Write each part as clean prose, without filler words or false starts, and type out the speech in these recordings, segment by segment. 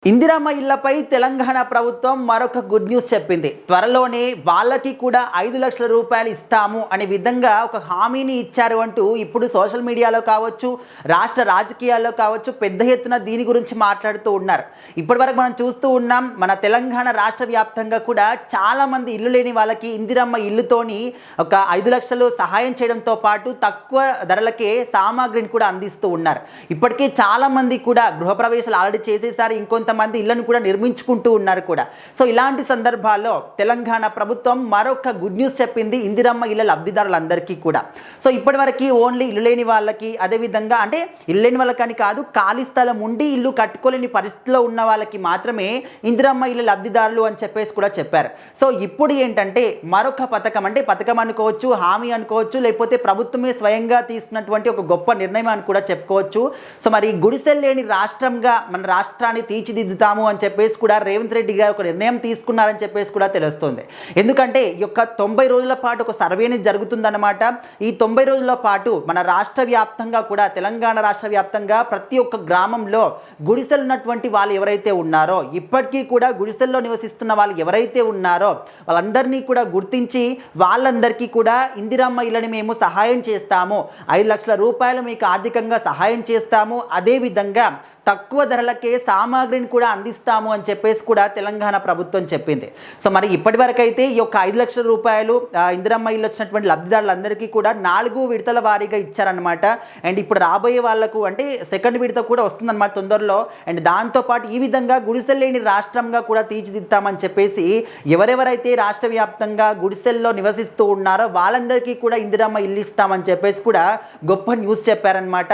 ఇందిరమ్మ ఇళ్లపై తెలంగాణ ప్రభుత్వం మరొక good news చెప్పింది. త్వరలోనే వాళ్ళకి కూడా 5 లక్షల రూపాయలు ఇస్తాము అనే విధంగా ఒక హామీని ఇచ్చారు అంటూ ఇప్పుడు సోషల్ మీడియాలో కావచ్చు, రాష్ట్ర రాజకీయాల్లో కావచ్చు పెద్ద ఎత్తున దీని గురించి మాట్లాడుతూ ఉన్నారు. ఇప్పటివరకు మనం చూస్తూ ఉన్నాం, మన తెలంగాణ రాష్ట్ర వ్యాప్తంగా కూడా చాలామంది ఇల్లు లేని వాళ్ళకి ఇందిరమ్మ ఇల్లుతోని ఒక 5 లక్షలు సహాయం చేయడంతో పాటు తక్కువ ధరలకే సామాగ్రిని కూడా అందిస్తూ ఉన్నారు. ఇప్పటికే చాలామంది కూడా గృహప్రవేశాలు ఆల్రెడీ చేసేసారు, ఇంకొంతమంది ఇళ్లను కూడా నిర్మించుకుంటూ ఉన్నారు కూడా. సో ఇలాంటి సందర్భాల్లో తెలంగాణ ప్రభుత్వం మరొక గుడ్ న్యూస్ చెప్పింది ఇందిరమ్మ ఇళ్ల లబ్ధిదారులందరికీ కూడా. సో ఇప్పటివరకు ఓన్లీ ఇల్లు లేని వాళ్ళకి, అదేవిధంగా అంటే ఇల్లు లేని వాళ్ళకని కాదు, ఖాళీ స్థలం ఉండి ఇల్లు కట్టుకోలేని పరిస్థితిలో ఉన్న వాళ్ళకి మాత్రమే ఇందిరమ్మ ఇళ్ల లబ్ధిదారులు అని చెప్పేసి కూడా చెప్పారు. సో ఇప్పుడు ఏంటంటే మరొక పథకం, అంటే పథకం అనుకోవచ్చు, హామీ అనుకోవచ్చు, లేకపోతే ప్రభుత్వమే స్వయంగా తీసుకున్నటువంటి ఒక గొప్ప నిర్ణయం అని కూడా చెప్పుకోవచ్చు. సో మరి గుడిసెలు లేని రాష్ట్రంగా మన రాష్ట్రాన్ని తీర్చిదిద్దుతాము అని చెప్పేసి కూడా రేవంత్ రెడ్డి గారు ఒక నిర్ణయం తీసుకున్నారని చెప్పేసి కూడా తెలుస్తుంది. ఎందుకంటే ఈ యొక్క 90 రోజుల పాటు ఒక సర్వేని జరుగుతుందన్నమాట. ఈ 90 రోజుల పాటు మన రాష్ట్ర వ్యాప్తంగా కూడా, తెలంగాణ రాష్ట్ర వ్యాప్తంగా ప్రతి ఒక్క గ్రామంలో గుడిసెలు ఉన్నటువంటి వాళ్ళు ఎవరైతే ఉన్నారో, ఇప్పటికీ కూడా గుడిసెల్లో నివసిస్తున్న వాళ్ళు ఎవరైతే ఉన్నారో వాళ్ళందరినీ కూడా గుర్తించి వాళ్ళందరికీ కూడా ఇందిరమ్మ ఇళ్ళని మేము సహాయం చేస్తాము, 5 లక్షల రూపాయలు మీకు ఆర్థికంగా సహాయం చేస్తాము, అదేవిధంగా తక్కువ ధరలకే సామాగ్రిని కూడా అందిస్తాము అని చెప్పేసి కూడా తెలంగాణ ప్రభుత్వం చెప్పింది. సో మరి ఇప్పటివరకు అయితే ఈ యొక్క 5 లక్షల రూపాయలు ఇందిరమ్మ ఇల్లు వచ్చినటువంటి లబ్ధిదారులందరికీ కూడా 4 విడతల వారీగా ఇచ్చారనమాట. అండ్ ఇప్పుడు రాబోయే వాళ్ళకు అంటే సెకండ్ విడత కూడా వస్తుందన్నమాట తొందరలో. అండ్ దాంతోపాటు ఈ విధంగా గుడిసెలు లేని రాష్ట్రంగా కూడా తీర్చిదిద్దామని చెప్పేసి ఎవరెవరైతే రాష్ట్ర వ్యాప్తంగా గుడిసెల్లో నివసిస్తూ ఉన్నారో వాళ్ళందరికీ కూడా ఇందిరమ్మ ఇల్లు ఇస్తామని చెప్పేసి కూడా గొప్ప న్యూస్ చెప్పారనమాట.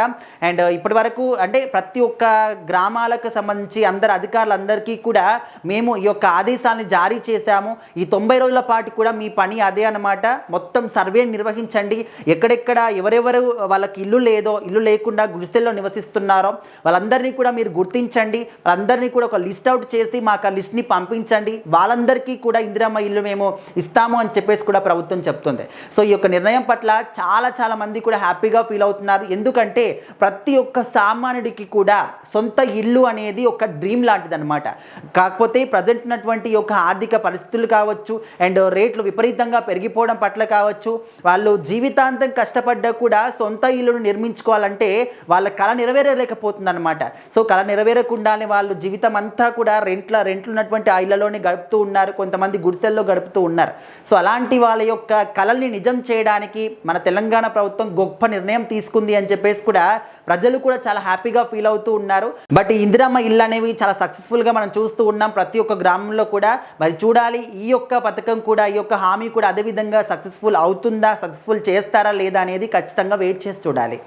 అండ్ ఇప్పటి వరకు అంటే ప్రతి ఒక్క గ్రామాలకు సంబంధించి అందరు అధికారులందరికీ కూడా మేము ఈ యొక్క ఆదేశాలను జారీ చేశాము. ఈ 90 రోజుల పాటు కూడా మీ పని అదే అన్నమాట. మొత్తం సర్వే నిర్వహించండి, ఎక్కడెక్కడ ఎవరెవరు వాళ్ళకి ఇల్లు లేదో, ఇల్లు లేకుండా గుడిసెల్లో నివసిస్తున్నారో వాళ్ళందరినీ కూడా మీరు గుర్తించండి. వాళ్ళందరినీ కూడా ఒక లిస్ట్ అవుట్ చేసి మాకు ఆ లిస్ట్ని పంపించండి. వాళ్ళందరికీ కూడా ఇందిరమ్మ ఇల్లు మేము ఇస్తాము అని చెప్పేసి కూడా ప్రభుత్వం చెప్తుంది. సో ఈ యొక్క నిర్ణయం పట్ల చాలా మంది కూడా హ్యాపీగా ఫీల్ అవుతున్నారు. ఎందుకంటే ప్రతి ఒక్క సామాన్యుడికి కూడా సొంత ఇల్లు అనేది ఒక డ్రీమ్ లాంటిది అనమాట. కాకపోతే ప్రజెంట్ ఉన్నటువంటి యొక్క ఆర్థిక పరిస్థితులు కావచ్చు, అండ్ రేట్లు విపరీతంగా పెరిగిపోవడం పట్ల కావచ్చు, వాళ్ళు జీవితాంతం కష్టపడ్డా కూడా సొంత ఇల్లును నిర్మించుకోవాలంటే వాళ్ళ కళ నెరవేరలేకపోతుంది అనమాట. సో కళ నెరవేరకుండానే వాళ్ళు జీవితం అంతా కూడా రెంట్లు ఉన్నటువంటి ఆ ఇళ్లలోనే గడుపుతూ ఉన్నారు, కొంతమంది గుడిసెల్లో గడుపుతూ ఉన్నారు. సో అలాంటి వాళ్ళ యొక్క కళల్ని నిజం చేయడానికి మన తెలంగాణ ప్రభుత్వం గొప్ప నిర్ణయం తీసుకుంది అని చెప్పేసి కూడా ప్రజలు కూడా చాలా హ్యాపీగా ఫీల్ అవుతూ ఉన్నారు. బట్ ఈ ఇందిరమ్మ ఇల్లు అనేవి చాలా సక్సెస్ఫుల్గా మనం చూస్తూ ఉన్నాం ప్రతి ఒక్క గ్రామంలో కూడా. మరి చూడాలి ఈ యొక్క పథకం కూడా, ఈ యొక్క హామీ కూడా అదేవిధంగా సక్సెస్ఫుల్ అవుతుందా, సక్సెస్ఫుల్ చేస్తారా లేదా అనేది ఖచ్చితంగా వెయిట్ చేసి చూడాలి.